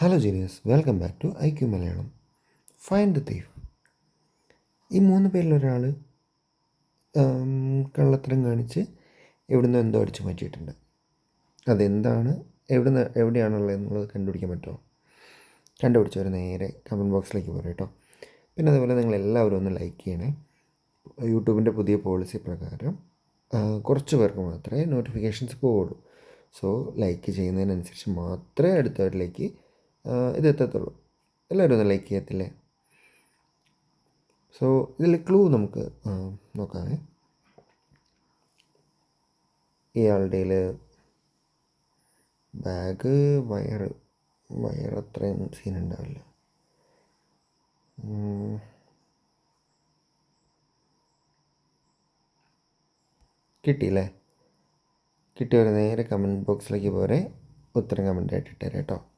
Hello genius, welcome back to IQ Malayalam. Find the thief. ഈ 3 പേരിൽ ഒരാൾ കള്ളത്തരം കാണിച്ച് എവിടുന്ന് എന്തോ അടിച്ചു മാറ്റിയിട്ടുണ്ട്. അതെന്താണ്, എവിടെയാണുള്ളത് എന്നുള്ളത് കണ്ടുപിടിക്കാൻ പറ്റുമോ? കണ്ടുപിടിച്ചവർ നേരെ കമൻറ്റ് ബോക്സിലേക്ക് പോരും കേട്ടോ. പിന്നെ അതുപോലെ നിങ്ങൾ എല്ലാവരും ഒന്ന് ലൈക്ക് ചെയ്യണേ. യൂട്യൂബിൻ്റെ പുതിയ പോളിസി പ്രകാരം കുറച്ച് പേർക്ക് മാത്രമേ നോട്ടിഫിക്കേഷൻസ് പോവുള്ളൂ. സോ ലൈക്ക് ചെയ്യുന്നതിനനുസരിച്ച് മാത്രമേ അടുത്തവരിലേക്ക് ഇതെത്തത്തുള്ളൂ. എല്ലാവരും ഒന്ന് ലൈക്ക് ചെയ്യത്തില്ലേ? സോ ഇതിൽ ക്ലൂ നമുക്ക് നോക്കാമേ. ഇയാളുടെ ബാഗ് വയറത്രയും സീനുണ്ടാവില്ല. കിട്ടിയില്ലേ? കിട്ടിയവർ നേരെ കമൻറ്റ് ബോക്സിലേക്ക് പോരെ ഉത്തരം കമൻറ്റായിട്ട് ഇട്ടേരെ കേട്ടോ.